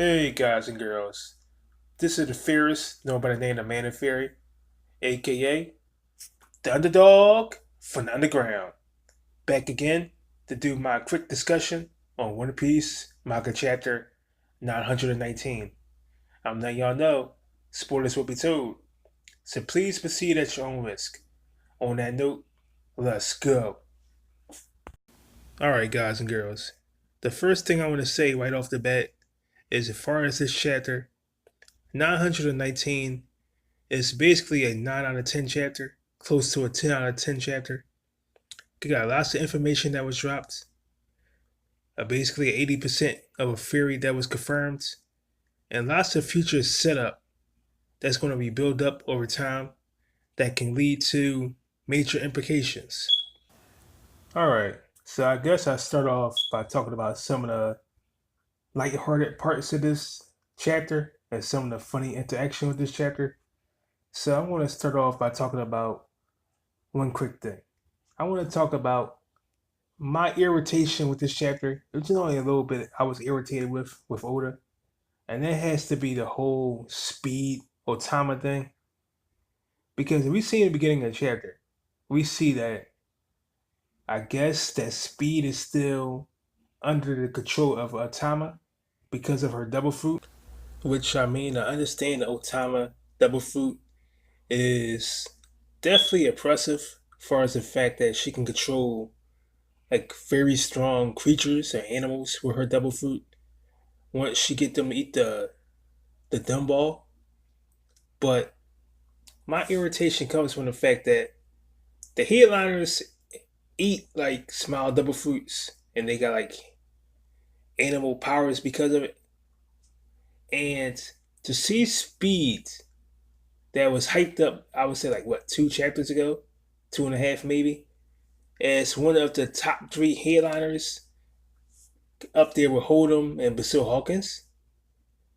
Hey guys and girls, this is the Fierce, known by the name of Man and Fairy, aka the underdog from the underground. Back again to do my quick discussion on One Piece manga chapter 919. I'm letting y'all know, spoilers will be told, so please proceed at your own risk. On that note, let's go. Alright, guys and girls, the first thing I want to say right off the bat is as far as this chapter, 919 is basically a 9 out of 10 chapter, close to a 10 out of 10 chapter. You got lots of information that was dropped, basically 80% of a theory that was confirmed, and lots of future setup that's going to be built up over time that can lead to major implications. All right, so I guess I start off by talking about some of the lighthearted parts of this chapter and some of the funny interaction with this chapter. So I want to start off by talking about one quick thing. I want to talk about my irritation with this chapter, which is only a little bit I was irritated with Oda, and that has to be the whole speed Otama thing. Because we see in the beginning of the chapter, we see that I guess that speed is still under the control of Otama because of her double fruit. Which I mean, I understand the Otama double fruit is definitely oppressive, as far as the fact that she can control like very strong creatures or animals with her double fruit once she get them to eat the dumb ball. But my irritation comes from the fact that the headliners eat like small double fruits and they got like animal powers because of it. And to see speed that was hyped up, I would say like what, 2 chapters ago, two and a half maybe, as one of the top three headliners up there with Hold'em and Basil Hawkins.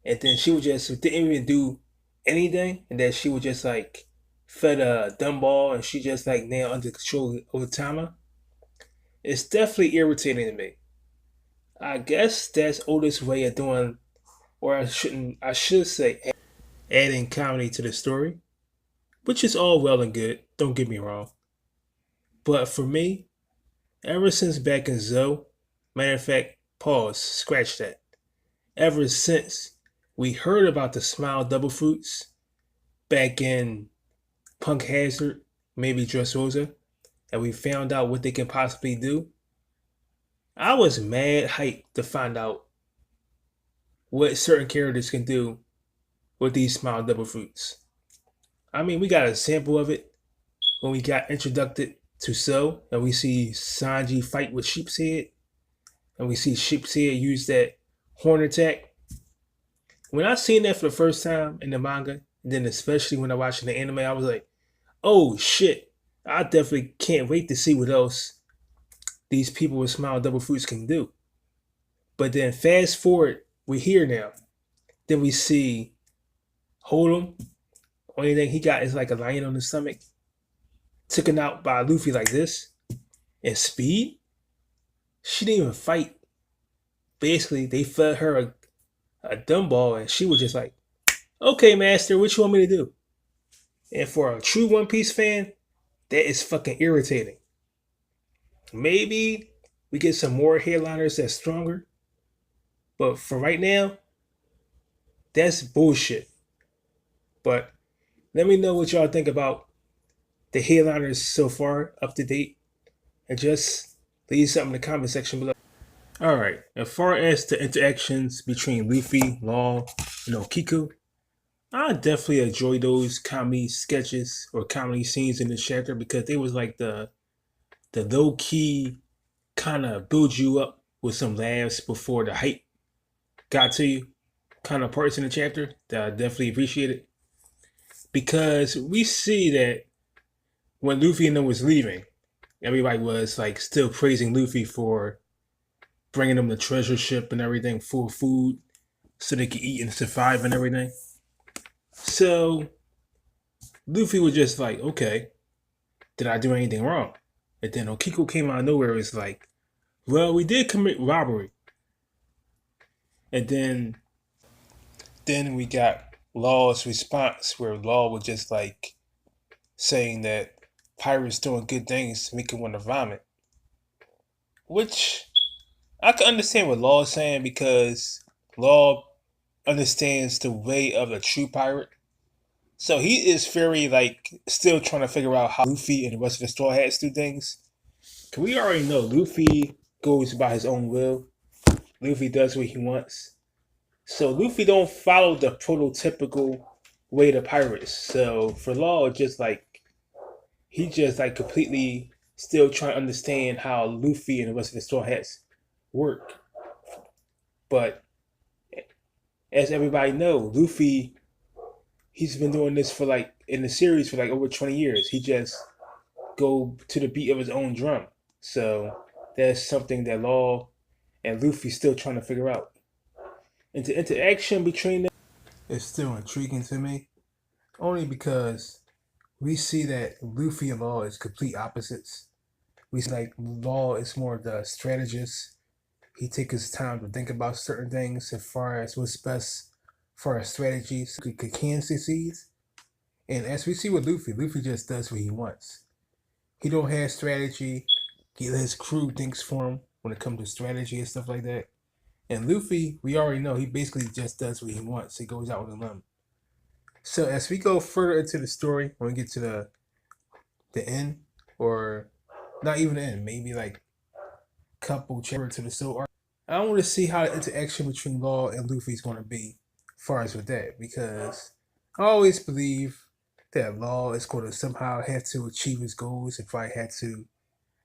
And then she would just didn't even do anything, and then she would just like fed a dumb ball and she just like now under control over Tama. It's definitely irritating to me. I guess that's Oda's way of doing, or I should say, adding comedy to the story, which is all well and good, don't get me wrong. But for me, ever since back in Zoe, matter of fact, pause, scratch that. Ever since we heard about the smile double fruits back in Punk Hazard, maybe Dressrosa, and we found out what they can possibly do, I was mad hyped to find out what certain characters can do with these smile double fruits. I mean, we got a sample of it when we got introduced to So, and we see Sanji fight with Sheep's Head, and we see Sheep's Head use that horn attack. When I seen that for the first time in the manga, and then especially when I watched the anime, I was like, oh shit, I definitely can't wait to see what else these people with smile double fruits can do. But then fast forward, we're here now. Then we see Hold'em. Only thing he got is like a lion on his stomach. Taken out by Luffy like this. And Speed, she didn't even fight. Basically, they fed her a dumb ball and she was just like, okay, master, what you want me to do? And for a true One Piece fan, that is fucking irritating. Maybe we get some more headliners that's stronger. But for right now, that's bullshit. But let me know what y'all think about the headliners so far, up to date. And just leave something in the comment section below. Alright, as far as the interactions between Luffy, Long, and Okiku, I definitely enjoy those comedy sketches or comedy scenes in this chapter because they was like the low key kind of build you up with some laughs before the hype got to you kind of parts in the chapter that I definitely appreciated. Because we see that when Luffy and them was leaving, everybody was like still praising Luffy for bringing them the treasure ship and everything full of food so they could eat and survive and everything. So Luffy was just like, okay, did I do anything wrong? And then Okiko came out of nowhere and was like, well, we did commit robbery. And then Then we got Law's response, where Law was just like saying that pirates doing good things make him want to vomit. Which I can understand what Law is saying, because Law understands the way of a true pirate. So he is very like still trying to figure out how Luffy and the rest of the Straw Hats do things. 'Cause we already know Luffy goes by his own will. Luffy does what he wants. So Luffy don't follow the prototypical way to pirates. So for Law, just like he just like completely still trying to understand how Luffy and the rest of the Straw Hats work. But as everybody know, Luffy, he's been doing this for like in the series for like over 20 years. He just go to the beat of his own drum. So that's something that Law and Luffy still trying to figure out. And the interaction between them is still intriguing to me, only because we see that Luffy and Law is complete opposites. We see like Law is more the strategist. He takes his time to think about certain things as far as what's best for our strategies he can succeed. And as we see with Luffy, Luffy just does what he wants. He don't have strategy. He let his crew thinks for him when it comes to strategy and stuff like that. And Luffy, we already know he basically just does what he wants. He goes out with a limb. So as we go further into the story, when we get to the end, or not even the end, maybe like a couple chapters to the soul arc, I want to see how the interaction between Law and Luffy is going to be, as far as with that, because I always believe that Law is going to somehow have to achieve his goals if I had to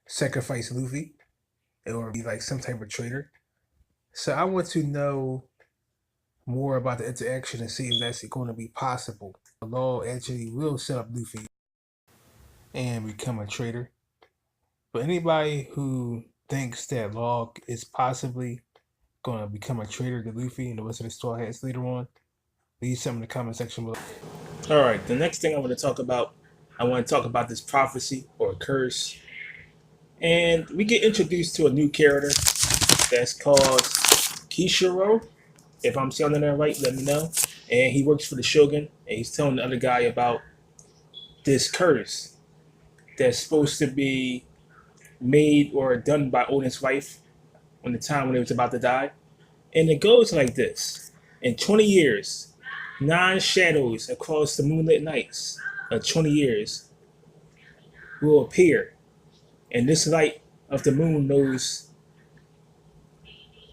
sacrifice Luffy or be like some type of traitor. So I want to know more about the interaction and see if that's going to be possible. Law actually will set up Luffy and become a traitor. But anybody who thinks that Law is possibly going to become a traitor to Luffy and the rest of the Straw Hats later on, leave something in the comment section below. All right, the next thing I want to talk about, this prophecy or curse. And we get introduced to a new character that's called Kishiro. If I'm sounding that right, let me know. And he works for the Shogun, and he's telling the other guy about this curse that's supposed to be made or done by Odin's wife when the time when he was about to die. And it goes like this. In 20 years, 9 shadows across the moonlit nights of 20 years will appear. And this light of the moon knows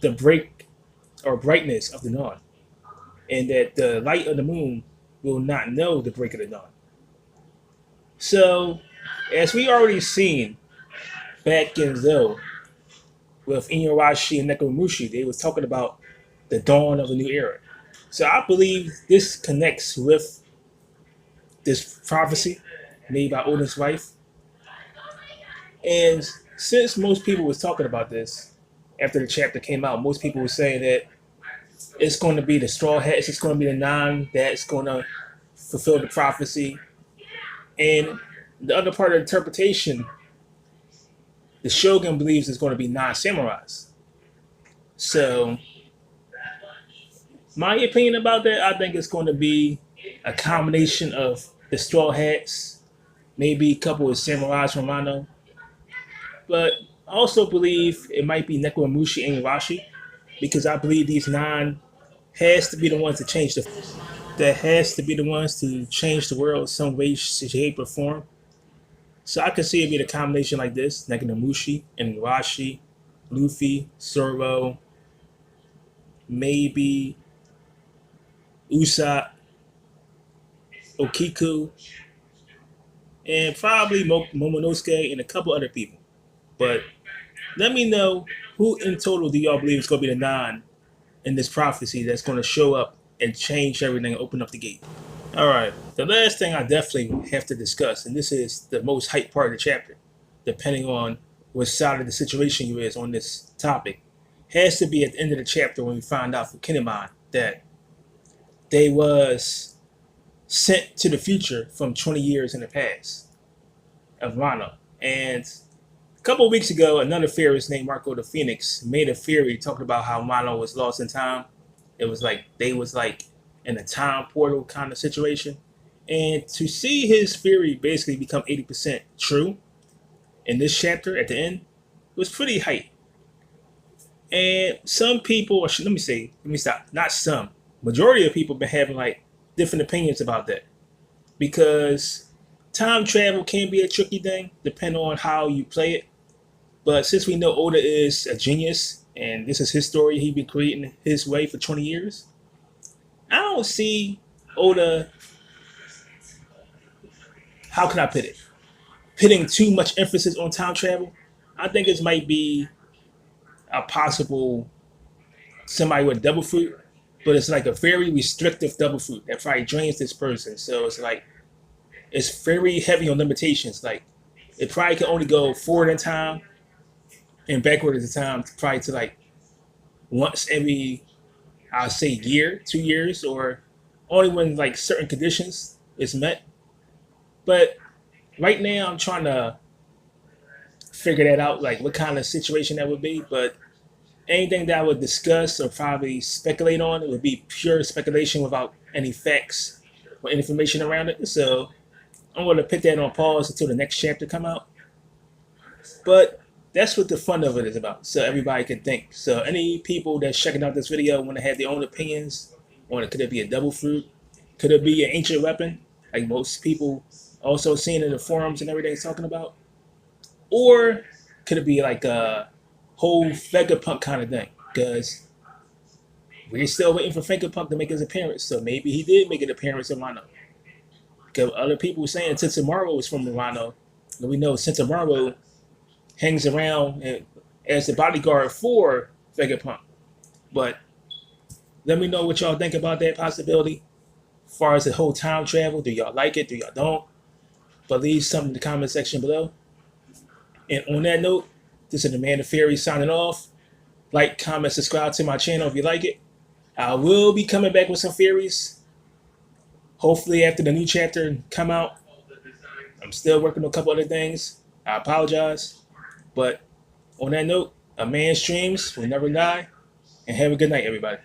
the break or brightness of the dawn. And that the light of the moon will not know the break of the dawn. So, as we already seen back in Zoe with Inuyasha and Nekomamushi, they was talking about the dawn of a new era. So I believe this connects with this prophecy made by Odin's wife. And since most people was talking about this after the chapter came out, most people were saying that it's going to be the Straw Hats, it's going to be the 9 that's going to fulfill the prophecy. And the other part of the interpretation, the Shogun believes it's going to be 9 samurais. So, my opinion about that, I think it's going to be a combination of the Straw Hats, maybe a couple of samurais from Wano. But I also believe it might be Nekomamushi and Urashi, because I believe these 9 has to be the ones to change the world some way, shape, or form. So I could see it being a combination like this: Nekomamushi and Urashi, Luffy, Zoro, maybe Usopp, Okiku, and probably Momonosuke and a couple other people. But let me know who in total do y'all believe is going to be the 9 in this prophecy that's going to show up and change everything and open up the gate. All right, the last thing I definitely have to discuss, and this is the most hype part of the chapter, depending on what side of the situation you is on this topic, has to be at the end of the chapter when we find out from Kinemon that they was sent to the future from 20 years in the past of Wano. And a couple of weeks ago, another theorist named Marco the Phoenix made a theory talking about how Wano was lost in time. It was like they was like in a time portal kind of situation. And to see his theory basically become 80% true in this chapter at the end was pretty hype. And some people, or let me stop, not some, majority of people been having like different opinions about that because time travel can be a tricky thing depending on how you play it. But since we know Oda is a genius and this is his story, he been creating his way for 20 years, I don't see Oda, how can I put it, putting too much emphasis on time travel. I think this might be a possible somebody with double fruit, but it's like a very restrictive double fruit that probably drains this person. So it's like it's very heavy on limitations. Like it probably can only go forward in time and backward in time, probably to like once every I'll say year, 2 years, or only when like certain conditions is met. But right now I'm trying to figure that out, like what kind of situation that would be. But anything that I would discuss or probably speculate on, it would be pure speculation without any facts or information around it. So I'm going to put that on pause until the next chapter come out. But that's what the fun of it is about, so everybody can think. So any people that's checking out this video want to have their own opinions on it. Could it be a double fruit? Could it be an ancient weapon, like most people also seeing in the forums and everything talking about? Or could it be like a whole Vegapunk kind of thing? Because we're still waiting for Vegapunk to make his appearance. So maybe he did make an appearance in Wano. Because other people were saying Tensamaru was from Wano. And we know Tensamaru hangs around as the bodyguard for Vegapunk. But let me know what y'all think about that possibility. As far as the whole time travel, do y'all like it? Do y'all don't? But leave something in the comment section below. And on that note, this is the Man of Fairy signing off. Like, comment, subscribe to my channel if you like it. I will be coming back with some theories. Hopefully after the new chapter come out. I'm still working on a couple other things. I apologize. But on that note, a man's dreams will never die. And have a good night, everybody.